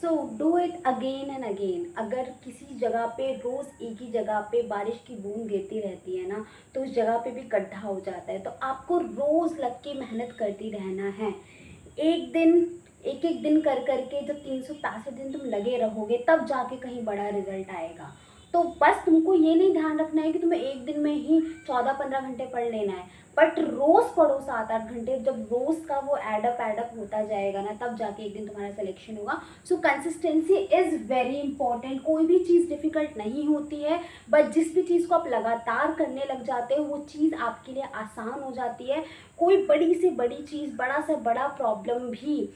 So do it again and again. अगर किसी जगह पे रोज़ एक ही जगह पे बारिश की बूंद गिरती रहती है ना, तो उस जगह पे भी गड्ढा हो जाता है। तो आपको रोज़ लग के मेहनत करती रहना है। एक दिन एक एक दिन कर करके जब 365 दिन तुम लगे रहोगे, तब जाके कहीं बड़ा रिजल्ट आएगा। तो बस तुमको ये नहीं ध्यान रखना है कि तुम्हें एक दिन में ही 14-15 घंटे पढ़ लेना है, बट रोज़ पढ़ो 7-8 घंटे। जब रोज़ का वो एडअप होता जाएगा ना, तब जाके एक दिन तुम्हारा सिलेक्शन होगा। सो कंसिस्टेंसी इज़ वेरी इंपॉर्टेंट। कोई भी चीज़ डिफ़िकल्ट नहीं होती है, बट जिस भी चीज़ को आप लगातार करने लग जाते हो, वो चीज़ आपके लिए आसान हो जाती है। कोई बड़ी से बड़ी चीज़, बड़ा से बड़ा प्रॉब्लम भी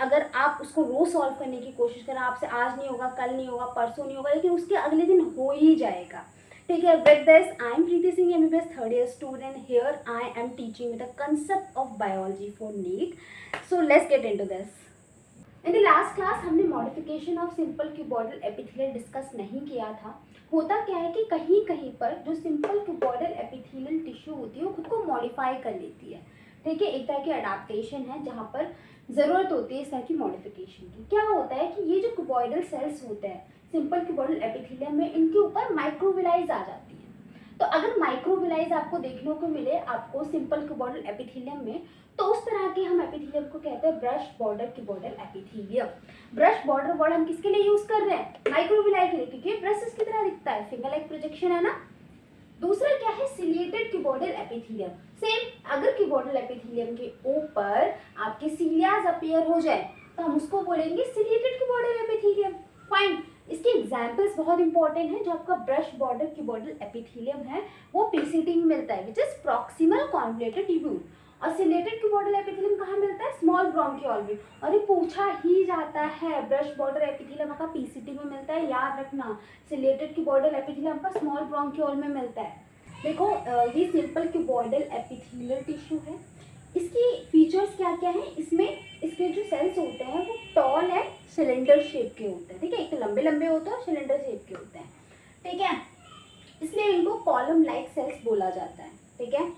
अगर आप उसको रोज़ सॉल्व करने की कोशिश करें, आपसे आज नहीं होगा, कल नहीं होगा, परसों नहीं होगा, लेकिन उसके अगले दिन हो ही जाएगा। ठीक है, with this I am Preeti Singh, MBBS third year student. Here I am teaching the concept of biology for NEET. So let's get into this. In the last class हमने modification of simple cuboidal epithelial discuss नहीं किया था। होता क्या है कि कहीं कहीं पर जो सिंपल क्यूबॉइडल एपिथेलियल टिश्यू होती है वो खुद को मॉडिफाई कर लेती है। ठीक है, एक तरह की अडाप्टेशन है जहाँ पर ज़रूरत होती है इस तरह की मॉडिफिकेशन की। क्या होता है कि ये जो क्यूबॉइडल सेल्स होते हैं सिंपल क्यूबॉइडल एपिथेलियम में, इनके ऊपर माइक्रोविलाइज आ जाती है। तो अगर माइक्रोविलाइज आपको देखने को मिले आपको सिंपल क्यूबॉइडल एपिथेलियम में, तो उस तरह के हम एपिथेलियम को कहते हैं brush border cuboidal epithelium. Brush border word हम किसके लिए यूज कर रहे हैं? माइक्रोविलाई के लिए, क्योंकि ब्रश की तरह दिखता है, फिंगर लाइक प्रोजेक्शन है ना। दूसरा क्या है? Ciliated cuboidal epithelium. सेम, अगर क्यूबॉइडल एपिथेलियम के ऊपर आपके सीलियाज अपीयर हो जाए तो हम उसको बोलेंगे सिलिएटेड क्यूबॉइडल एपिथेलियम। फाइन। इसके एग्जांपल्स बहुत इंपॉर्टेंट है। जो आपका ब्रश बॉर्डर क्यूबॉइडल एपिथेलियम है वो पीसीटी में मिलता है, which is proximal convoluted tubule. और सिलेटेड क्यूबॉइडल एपिथेलियम कहाँ मिलता है? स्मॉल ब्रोंकियोल में। और ये पूछा ही जाता है, ब्रश बॉर्डर एपिथेलियम का पीसीटी में मिलता है, याद रखना। सिलेटेड क्यूबॉइडल एपिथेलियम का स्मॉल ब्रोंकियोल में मिलता है। देखो, ये सिंपल क्यूबॉइडल एपिथेलियल टिश्यू है। इसकी फीचर्स क्या क्या है? इसमें इसके जो सेल्स होते हैं वो टॉल एंड सिलेंडर शेप के होते हैं। ठीक है, एक तो लंबे लंबे होते हैं और सिलेंडर शेप के होते हैं। ठीक है, इसलिए इनको कॉलम लाइक सेल्स बोला जाता है। ठीक है,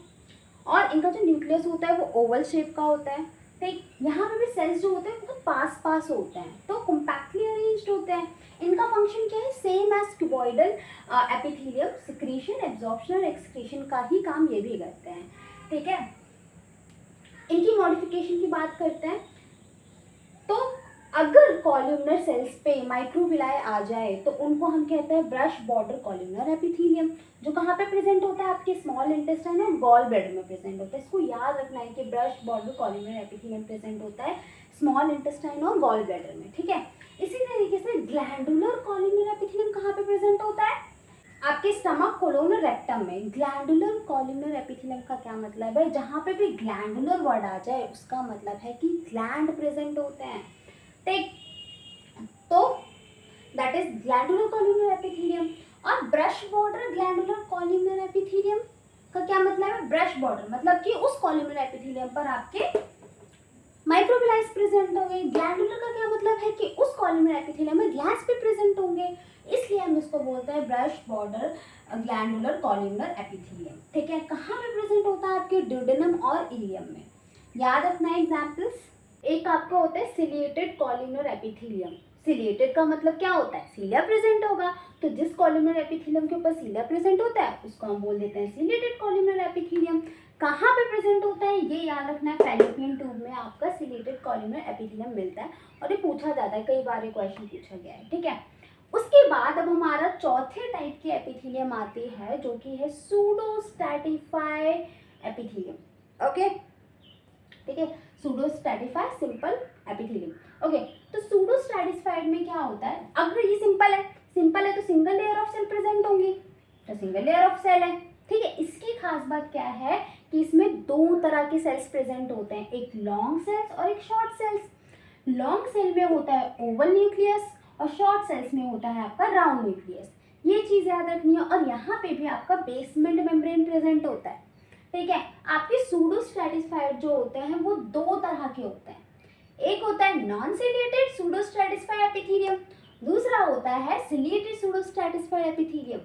और इनका जो न्यूक्लियस होता है वो ओवल शेप का होता है। ठीक, यहाँ पे भी सेल्स जो होते हैं बहुत पास पास होते हैं, तो कॉम्पैक्टली अरेंज्ड होते हैं। इनका फंक्शन क्या है? Same as cuboidal epithelium, secretion, absorption और एक्सक्रीशन का ही काम ये भी करते हैं। ठीक है, इनकी मॉडिफिकेशन की बात करते हैं। तो अगर कॉलमनर सेल्स पे माइक्रोविलाई आ जाए तो उनको हम कहते हैं ब्रश बॉर्डर कॉलमनर एपिथेलियम, जो कहाँ पे प्रेजेंट होता है? आपके स्मॉल इंटेस्टाइन और गॉल ब्लैडर में प्रेजेंट होता है। इसको याद रखना है कि brush border columnar epithelium present होता है स्मॉल इंटेस्टाइन और गॉल ब्लैडर में। ठीक है, इसी तरीके से ग्लैंडुलर कॉलमनर एपिथेलियम कहाँ पे प्रेजेंट होता है? आपके स्टमक, कोलोन और रेक्टम में। ग्लैंडुलर कॉलमनर एपिथेलियम का क्या मतलब है? जहाँ पे भी ग्लैंडुलर वर्ड आ जाए उसका मतलब है कि ग्लैंड प्रेजेंट होते हैं। ठीक, तो that is glandular columnar epithelium. और brush border glandular columnar epithelium का क्या मतलब है? ब्रश बॉर्डर मतलब कि उस कॉलमनर एपिथेलियम पर आपके माइक्रोविलाइज प्रेजेंट होंगे। ग्लैंडुलर का क्या मतलब है? कि उस कॉलमनर एपिथेलियम में ग्लैंड्स भी प्रेजेंट होंगे, इसलिए हम इसको बोलते हैं brush border glandular columnar epithelium. ठीक है, कहाँ पे प्रेजेंट होता है? आपके ड्यूडेनम और इलियम में। याद रखना है एग्जाम्पल्स। एक आपका होता है सिलिएटेड कॉलमनर एपिथेलियम। सिलिएटेड का मतलब क्या होता है? सीलिया प्रेजेंट होगा। तो जिस कॉलमनर एपिथेलियम के ऊपर सीलिया प्रेजेंट होता है उसको हम बोल देते हैं सिलिएटेड कॉलमनर एपिथेलियम। कहाँ पे प्रेजेंट होता है ये याद रखना है। फैलोपियन ट्यूब में आपका सिलिएटेड कॉलमनर एपिथेलियम मिलता है, और ये पूछा जाता है, कई बार ये क्वेश्चन पूछा गया है। ठीक है, उसके बाद अब हमारा चौथे टाइप की एपिथेलियम आती है जो कि है सूडो स्ट्रैटिफाई एपिथेलियम। ओके, ठीक है, pseudo stratify simple epithelium. Okay, तो सूडो स्ट्रैटिफाइड में क्या होता है? अगर ये सिंपल है तो single layer of cell present होंगी, तो सिंगल लेयर ऑफ सेल है। ठीक है, इसकी खास बात क्या है कि इसमें दो तरह के सेल्स प्रेजेंट होते हैं, एक लॉन्ग सेल्स और एक शॉर्ट सेल्स। लॉन्ग सेल में होता है ओवल न्यूक्लियस और शॉर्ट सेल्स में होता है आपका राउंड न्यूक्लियस। ये चीज याद रखनी है। और यहाँ पे भी आपका बेसमेंट मेम्ब्रेन प्रेजेंट होता है। ठीक है, आपके सूडो स्ट्रैटिफाइड जो होते हैं वो दो तरह के होते हैं। एक होता है non ciliated pseudo stratified epithelium, दूसरा होता है ciliated pseudo stratified epithelium.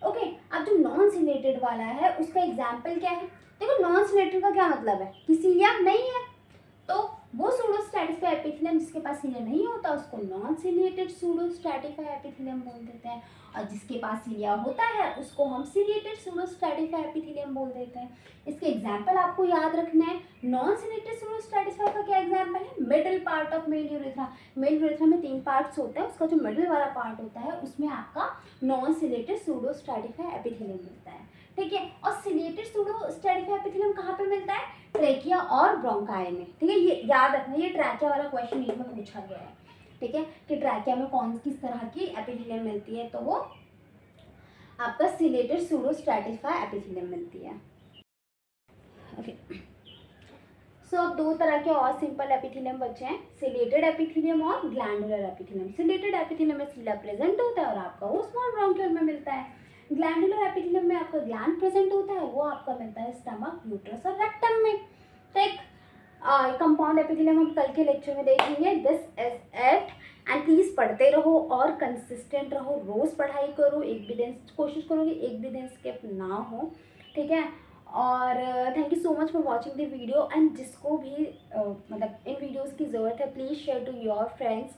Okay, अब जो नॉन सिलिएटेड वाला है उसका एग्जाम्पल क्या है? देखो, नॉन सिलिएटेड का क्या मतलब है? कि सीलिया नहीं है। तो वो सूडो स्ट्रैटिफाई एपिथेलियम जिसके पास सीलिया नहीं होता उसको नॉन सीलिएटेड सूडो स्ट्रैटिफाई एपिथेलियम बोल देते हैं, और जिसके पास सीलिया होता है उसको हम सीलिएटेड सूडो स्ट्रैटिफाई एपिथेलियम बोल देते हैं। इसके एग्जाम्पल आपको याद रखना है। नॉन सीलिएटेड सूडो स्ट्रैटिफाई का क्या एग्जाम्पल है? Middle part of male urethra. Male urethra में 3 पार्ट्स होते हैं, उसका जो मिडिल वाला पार्ट होता है उसमें आपका नॉन सीलिएटेड सूडो स्ट्रैटिफाई एपिथेलियम मिलता है, ठीक है। और सीलिएटेड सूडो स्ट्रैटिफाई एपिथेलियम कहाँ पे मिलता है? ट्रेकिया और ब्रोंकाई में, ठीक है। ये याद रखना, ये ट्रैकिया वाला क्वेश्चन नीट में पूछा गया है, ठीक है, कि ट्रैकिया में कौन किस तरह की एपिथेलियम मिलती है, तो वो आपका सीलिएटेड सूडो स्ट्रैटिफाई एपिथेलियम मिलती है। ओके, सो अब 2 तरह के और सिंपल एपिथेलियम बचे हैं, सीलिएटेड एपिथेलियम और ग्लैंडुलर एपिथेलियम। सीलिएटेड एपिथेलियम में सीलिया प्रेजेंट होता है और आपका वो स्मॉल ब्रोंक्यूल में मिलता है। ग्लैंडुलर एपिथेलियम में आपका ग्लैंड प्रेजेंट होता है, वो आपका मिलता है स्टमक, यूट्रस और रेक्टम में, ठीक। कंपाउंड एपिथेलियम हम कल के लेक्चर में देखेंगे। This is it, and please पढ़ते रहो और कंसिस्टेंट रहो, रोज़ पढ़ाई करो, एक भी दिन कोशिश करो कि एक भी दिन स्किप ना हो, ठीक है। और thank you so much for watching the video, and जिसको भी मतलब इन वीडियोज़ की ज़रूरत है please share to your friends.